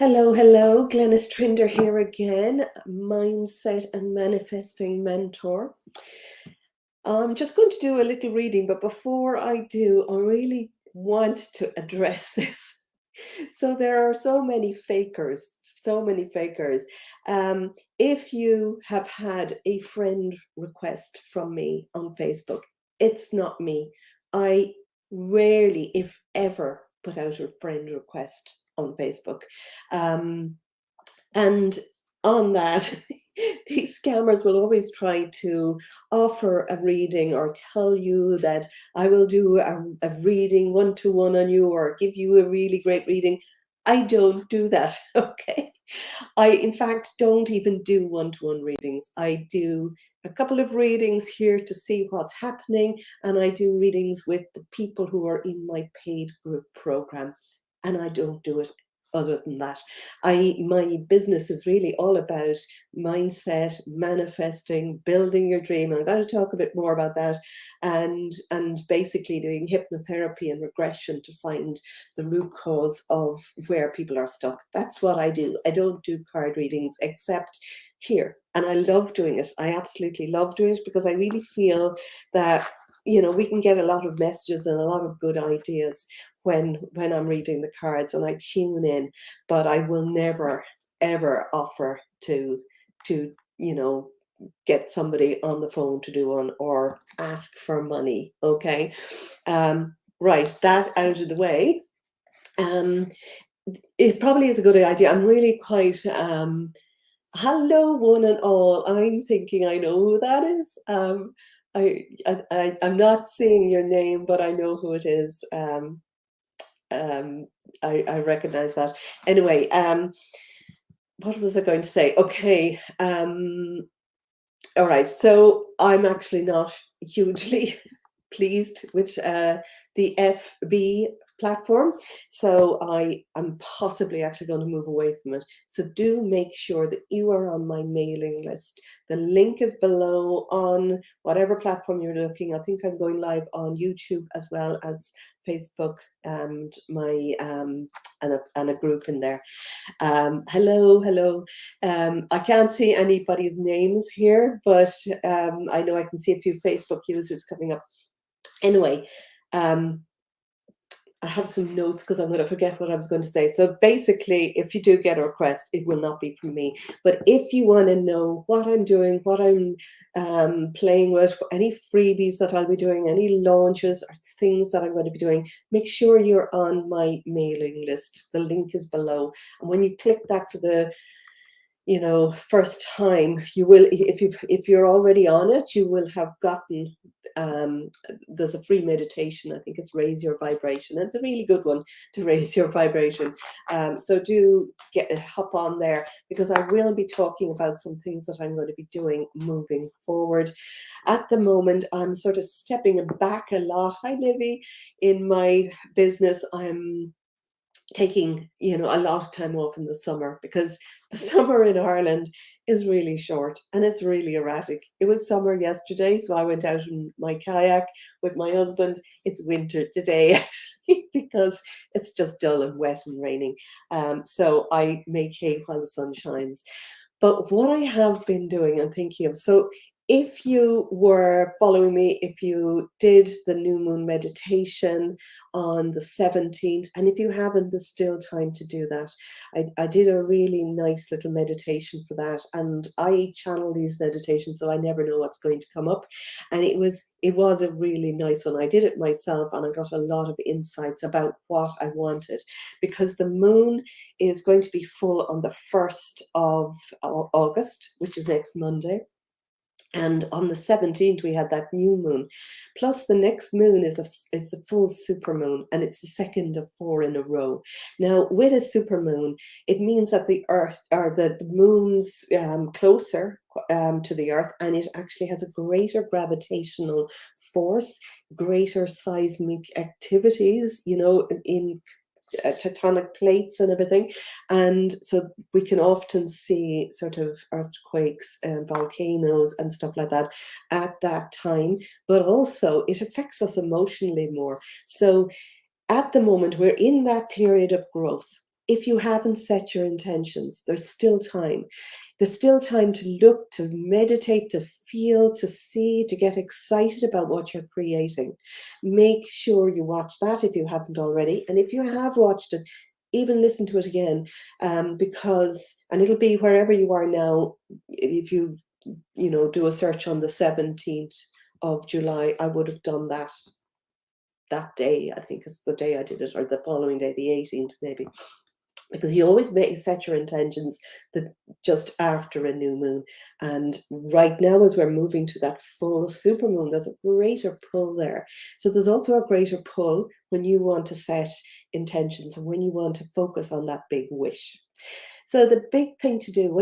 Hello, hello. Glenys Trinder here again, mindset and manifesting mentor. I'm just going to do a little reading, but before I do, I really want to address this. So there are so many fakers, so many fakers. If you have had a friend request from me on Facebook, it's not me. I rarely, if ever, put out a friend request on Facebook. And on that, these scammers will always try to offer a reading or tell you that I will do a reading one-to-one on you or give you a really great reading. I don't do that, okay? I, in fact, don't even do one-to-one readings. I do a couple of readings here to see what's happening, and I do readings with the people who are in my paid group program, and I don't do it other than that. My business is really all about mindset, manifesting, building your dream. I'm going to talk a bit more about that, and basically doing hypnotherapy and regression to find the root cause of where people are stuck. That's what I do. I don't do card readings except here, and I love doing it. I absolutely love doing it because I really feel that we can get a lot of messages and a lot of good ideas when I'm reading the cards, and I tune in, but I will never ever offer to get somebody on the phone to do one or ask for money. Okay. Right, that out of the way. It probably is a good idea. I'm really quite hello one and all. I'm thinking I know who that is. I'm not seeing your name, but I know who it is. I recognize that. Anyway, what was I going to say? Okay. All right. So I'm actually not hugely pleased with the FB platform. So I am possibly actually going to move away from it. So do make sure that you are on my mailing list. The link is below on whatever platform you're looking. I think I'm going live on YouTube as well as Facebook and my and a group in there. Hello. I can't see anybody's names here, but I know I can see a few Facebook users coming up. Anyway, I have some notes because I'm going to forget what I was going to say. So basically, if you do get a request, it will not be from me. But if you want to know what I'm doing, what I'm playing with, any freebies that I'll be doing, any launches or things that I'm going to be doing, make sure you're on my mailing list. The link is below. And when you click that for the first time, you will, if you're already on it, you will have gotten there's a free meditation. I think it's raise your vibration. It's a really good one to raise your vibration. So do hop on there, because I will be talking about some things that I'm going to be doing moving forward. At the moment, I'm sort of stepping back a lot. Hi, Livy. In my business, I'm taking a lot of time off in the summer, because the summer in Ireland is really short and it's really erratic. It was summer yesterday, so I went out in my kayak with my husband. It's winter today actually, because it's just dull and wet and raining. So I make hay while the sun shines. But what I have been doing and thinking of, so if you were following me, if you did the new moon meditation on the 17th, and if you haven't, there's still time to do that. I did a really nice little meditation for that, and I channel these meditations, so I never know what's going to come up. And it was a really nice one. I did it myself, and I got a lot of insights about what I wanted, because the moon is going to be full on the 1st of August, which is next Monday. And on the 17th, we had that new moon. Plus, the next moon is it's a full super moon, and it's the second of 4 in a row. Now, with a super moon, it means that the Earth, or the moon's closer to the Earth, and it actually has a greater gravitational force, greater seismic activities, in tectonic plates and everything, and so we can often see sort of earthquakes and volcanoes and stuff like that at that time. But also it affects us emotionally more. So at the moment, we're in that period of growth. if you haven't set your intentions, there's still time. There's still time to look, to meditate, to feel, to see, to get excited about what you're creating. Make sure you watch that if you haven't already. And if you have watched it, even listen to it again, because, and it'll be wherever you are now. If you, do a search on the 17th of July, I would have done that day, I think is the day I did it, or the following day, the 18th maybe. Because you always set your intentions that just after a new moon. And right now, as we're moving to that full supermoon, there's a greater pull there. So there's also a greater pull when you want to set intentions and when you want to focus on that big wish. So the big thing to do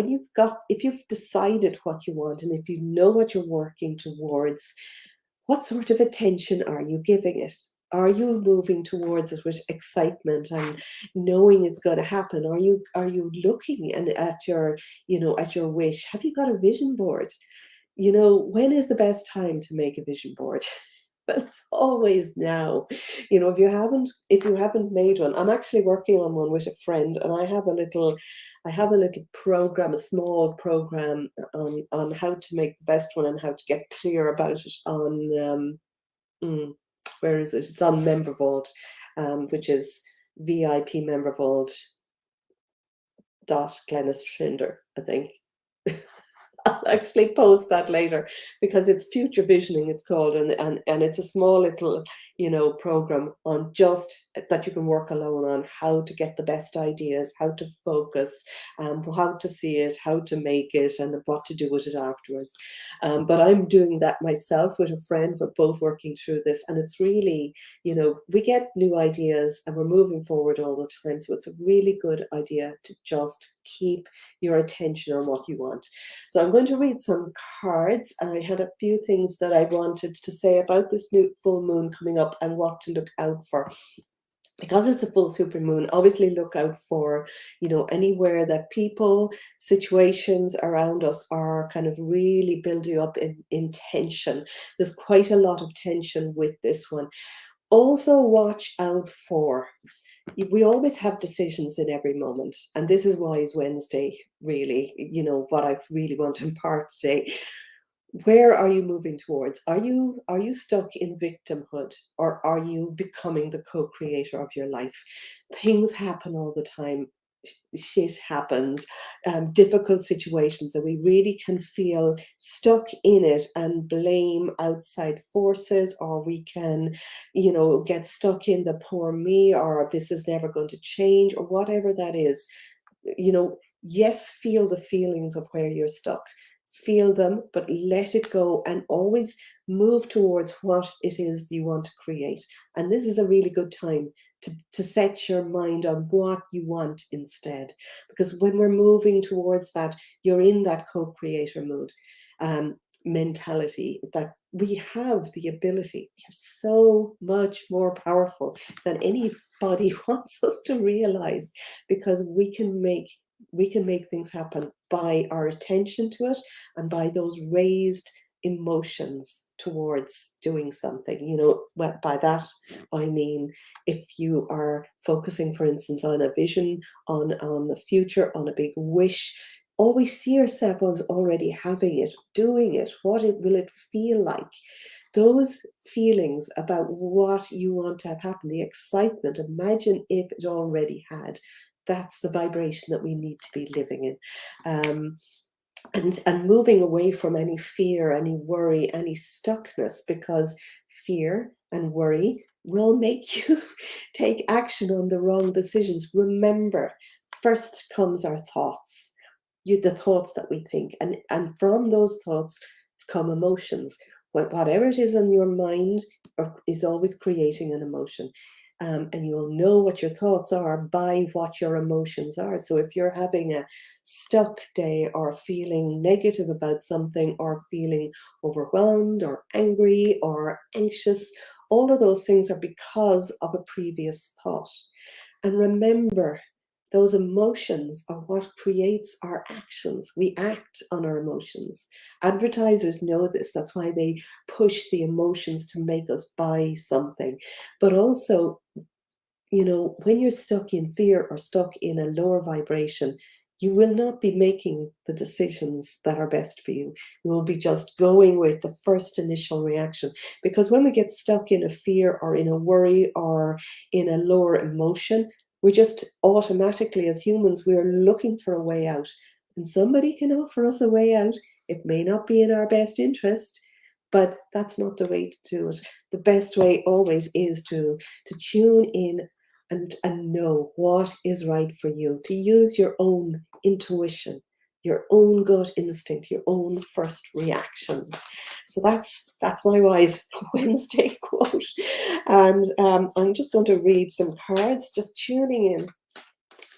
if you've decided what you want and if you know what you're working towards, what sort of attention are you giving it? Are you moving towards it with excitement and knowing it's going to happen? Are you looking at your wish? Have you got a vision board? When is the best time to make a vision board? Well, it's always now. If you haven't made one, I'm actually working on one with a friend, and I have a little program, a small program on how to make the best one and how to get clear about it on where is it? It's on Member Vault, which is VIP Member Vault .Glennistrinder, I think. I'll actually post that later because it's future visioning, it's called, and it's a small little program on just that you can work alone on how to get the best ideas, how to focus, how to see it, how to make it, and what to do with it afterwards. But I'm doing that myself with a friend. We're both working through this, and it's really, we get new ideas and we're moving forward all the time. So it's a really good idea to just keep your attention on what you want. So I'm going to read some cards, and I had a few things that I wanted to say about this new full moon coming up and what to look out for. Because it's a full supermoon, obviously look out for, anywhere that people, situations around us are kind of really building up in tension. There's quite a lot of tension with this one. Also watch out for, we always have decisions in every moment, and this is Wise Wednesday, really, what I really want to impart today. Where are you moving towards? Are you stuck in victimhood, or are you becoming the co-creator of your life? Things happen all the time. Shit happens, difficult situations, and we really can feel stuck in it and blame outside forces, or we can, get stuck in the poor me, or this is never going to change, or whatever that is. Yes, feel the feelings of where you're stuck. Feel them, but let it go and always move towards what it is you want to create. And this is a really good time to set your mind on what you want instead. Because when we're moving towards that, you're in that co-creator mood, mentality, that we have the ability. We are so much more powerful than anybody wants us to realize, because we can make things happen by our attention to it and by those raised emotions towards doing something. By that I mean, if you are focusing, for instance, on a vision, on the future, on a big wish, always see yourself as already having it, doing it. Will it feel like? Those feelings about what you want to have happen, the excitement, imagine if it already had. That's the vibration that we need to be living in. And moving away from any fear, any worry, any stuckness, because fear and worry will make you take action on the wrong decisions. Remember, first comes our thoughts, the thoughts that we think, and from those thoughts come emotions. Whatever it is in your mind is always creating an emotion. And you'll know what your thoughts are by what your emotions are. So if you're having a stuck day, or feeling negative about something, or feeling overwhelmed or angry or anxious, all of those things are because of a previous thought. And remember, those emotions are what creates our actions. We act on our emotions. Advertisers know this. That's why they push the emotions to make us buy something. But also, you know, when you're stuck in fear or stuck in a lower vibration, you will not be making the decisions that are best for you. You will be just going with the first initial reaction. Because when we get stuck in a fear or in a worry or in a lower emotion, we just automatically, as humans, we are looking for a way out. And somebody can offer us a way out. It may not be in our best interest, but that's not the way to do it. The best way always is to tune in and know what is right for you, to use your own intuition, your own gut instinct, your own first reactions. So that's my wise Wednesday quote. And I'm just going to read some cards, just tuning in.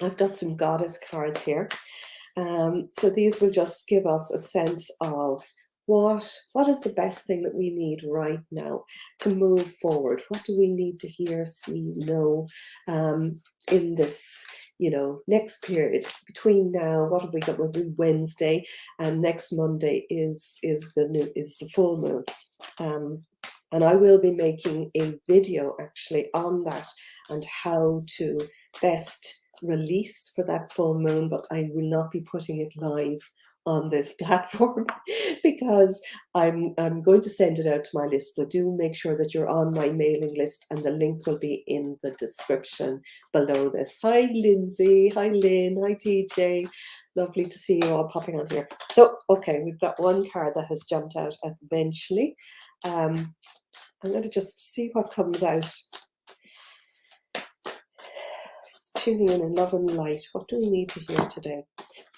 I've got some goddess cards here. So these will just give us a sense of what is the best thing that we need right now to move forward. What do we need to hear, see, know in this, you know, next period between now? What have we got? We'll do Wednesday, and next Monday is the full moon. And I will be making a video actually on that and how to best release for that full moon, but I will not be putting it live on this platform because I'm going to send it out to my list. So do make sure that you're on my mailing list, and the link will be in the description below this. Hi Lindsay, hi Lynn, hi TJ. Lovely to see you all popping on here. So, okay, we've got one card that has jumped out eventually. I'm going to just see what comes out. Tuning in love and light. What do we need to hear today?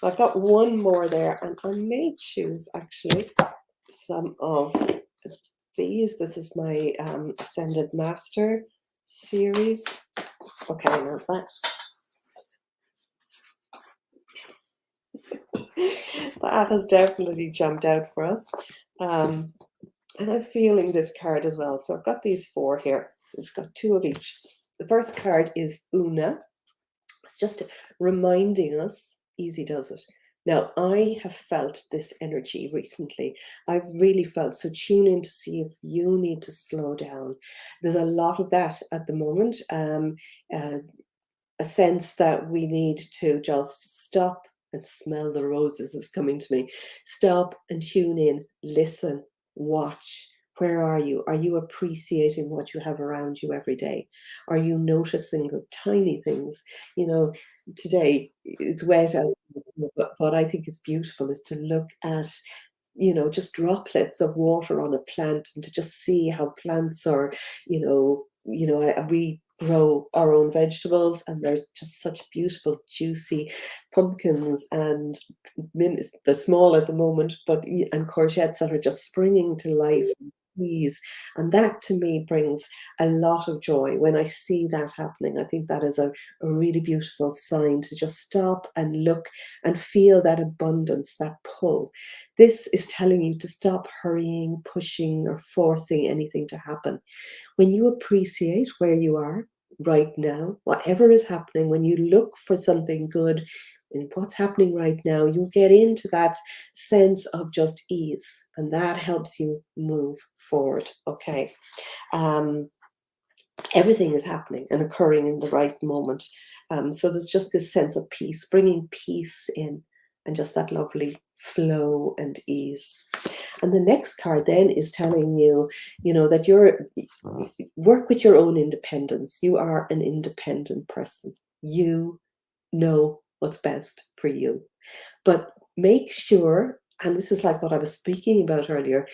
I've got one more there, and I may choose actually some of these. This is my Ascended Master series. Okay, now that has definitely jumped out for us. And I'm feeling this card as well. So I've got these four here. So we've got two of each. The first card is Una. It's just reminding us, easy does it. Now, I have felt this energy recently. I've really felt, so tune in to see if you need to slow down. There's a lot of that at the moment. A sense that we need to just stop and smell the roses is coming to me. Stop and tune in, listen, watch. Where are you? Are you appreciating what you have around you every day? Are you noticing the tiny things? You know, today it's wet out, but what I think is beautiful is to look at, you know, just droplets of water on a plant and to just see how plants are, we grow our own vegetables, and there's just such beautiful juicy pumpkins and they're small at the moment, but and courgettes that are just springing to life. Peas, and that to me brings a lot of joy when I see that happening. I think that is a really beautiful sign to just stop and look and feel that abundance, that pull. This is telling you to stop hurrying, pushing, or forcing anything to happen. When you appreciate where you are right now, whatever is happening, when you look for something good in what's happening right now, you'll get into that sense of just ease, and that helps you move forward. Okay. Everything is happening and occurring in the right moment. So there's just this sense of peace, bringing peace in, and just that lovely flow and ease. And the next card then is telling you, you know, that work with your own independence. You are an independent person. You know what's best for you. But make sure, and this is like what I was speaking about earlier,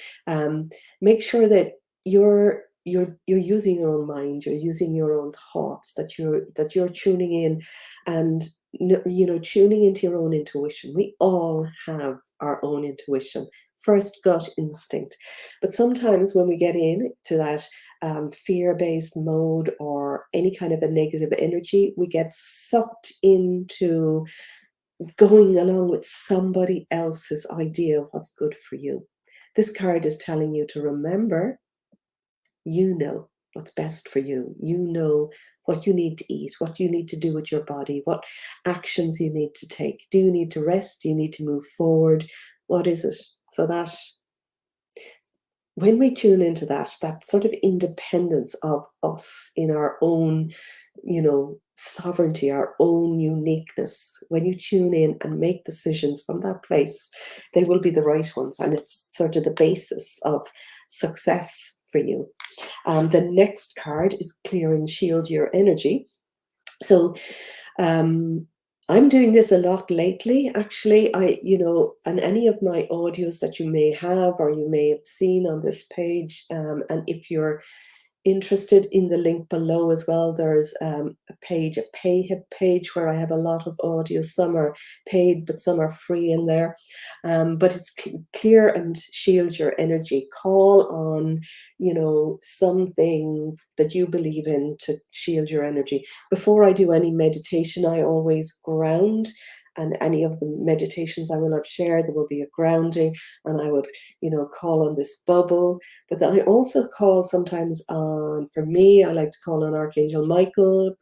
make sure that you're using your own mind, you're using your own thoughts, that you're tuning in and, you know, tuning into your own intuition. We all have our own intuition, first gut instinct. But sometimes when we get into that fear-based mode or any kind of a negative energy, we get sucked into going along with somebody else's idea of what's good for you. This card is telling you to remember, you know what's best for you. You know what you need to eat, what you need to do with your body, what actions you need to take. Do you need to rest? Do you need to move forward? What is it? So that when we tune into that sort of independence of us in our own sovereignty, our own uniqueness. When you tune in and make decisions from that place, they will be the right ones. And it's sort of the basis of success for you. The next card is clear and shield your energy. So I'm doing this a lot lately, actually. And any of my audios that you may have or you may have seen on this page, and if you're interested, in the link below as well, there's a payhip page where I have a lot of audio. Some are paid, but some are free in there. But it's clear and shield your energy. Call on, something that you believe in to shield your energy. Before I do any meditation, I always ground. And any of the meditations I will have shared, there will be a grounding, and I would, call on this bubble. But then I also call sometimes on, for me, I like to call on Archangel Michael.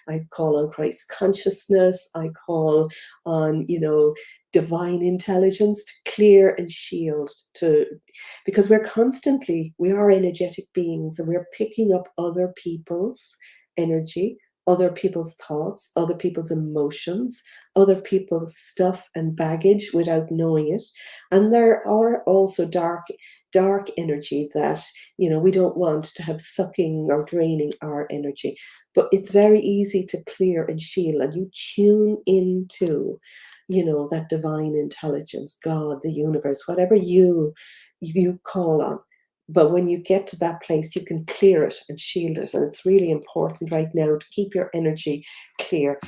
I call on Christ consciousness. I call on, divine intelligence to clear and shield, because we are energetic beings, and we're picking up other people's energy, other people's thoughts, other people's emotions, other people's stuff and baggage without knowing it. And there are also dark energy that, we don't want to have sucking or draining our energy. But it's very easy to clear and shield, and you tune into, that divine intelligence, God, the universe, whatever you call on. But when you get to that place, you can clear it and shield it. And it's really important right now to keep your energy clear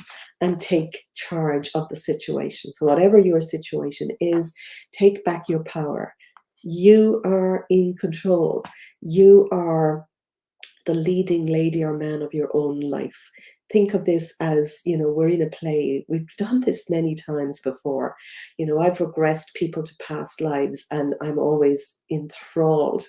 and take charge of the situation. So whatever your situation is, take back your power. You are in control. You are the leading lady or man of your own life. Think of this as, we're in a play. We've done this many times before. I've regressed people to past lives, and I'm always enthralled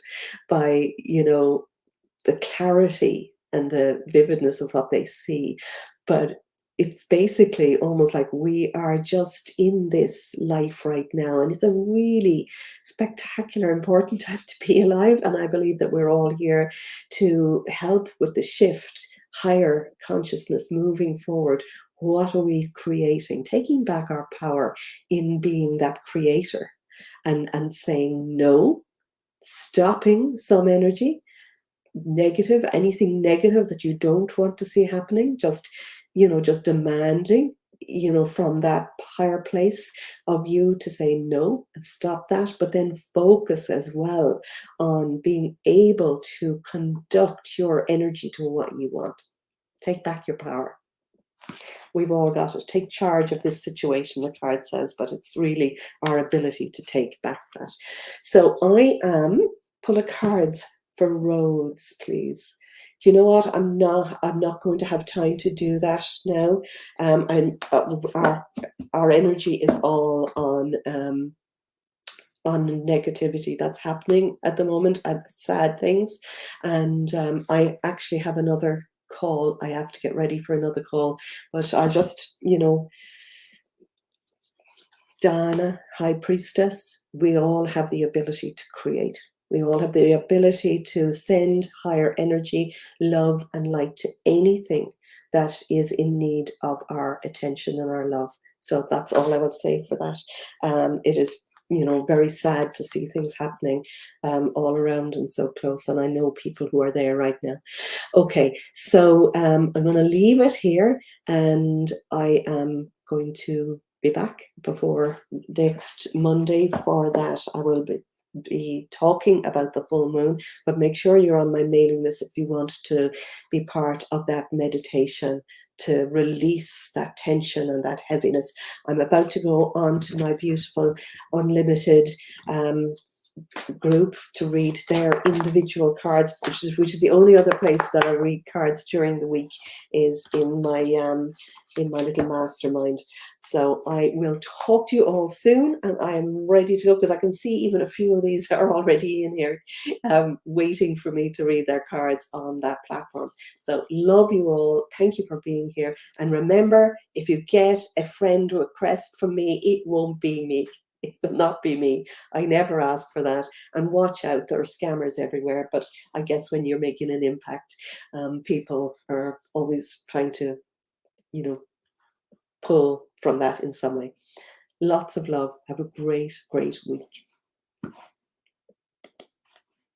by, the clarity and the vividness of what they see. But it's basically almost like we are just in this life right now. And it's a really spectacular, important time to be alive. And I believe that we're all here to help with the shift, higher consciousness, moving forward. What are we creating? Taking back our power in being that creator, and saying no, stopping some energy, anything negative that you don't want to see happening, just demanding, from that higher place of you to say no and stop that. But then focus as well on being able to conduct your energy to what you want. Take back your power. We've all got to take charge of this situation, the card says, but it's really our ability to take back that. So I am pull a card for roads, please. Do you know what? I'm not going to have time to do that now. Our energy is all on negativity that's happening at the moment, and sad things. And I actually have another call. I have to get ready for another call, but I'll just, Dana, High Priestess, we all have the ability to create. We all have the ability to send higher energy, love, and light to anything that is in need of our attention and our love. So that's all I would say for that. It is, very sad to see things happening all around and so close. And I know people who are there right now. Okay, so I'm going to leave it here, and I am going to be back before next Monday for that. I will be talking about the full moon, but make sure you're on my mailing list if you want to be part of that meditation to release that tension and that heaviness. I'm about to go on to my beautiful unlimited group to read their individual cards, which is the only other place that I read cards during the week, is in my little mastermind. So I will talk to you all soon, and I am ready to go, because I can see even a few of these are already in here waiting for me to read their cards on that platform. So love you all. Thank you for being here. And remember, if you get a friend request from me, it won't be me. It will not be me. I never ask for that. And watch out, there are scammers everywhere. But I guess when you're making an impact, people are always trying to, you know, pull from that in some way. Lots of love. Have a great, great week.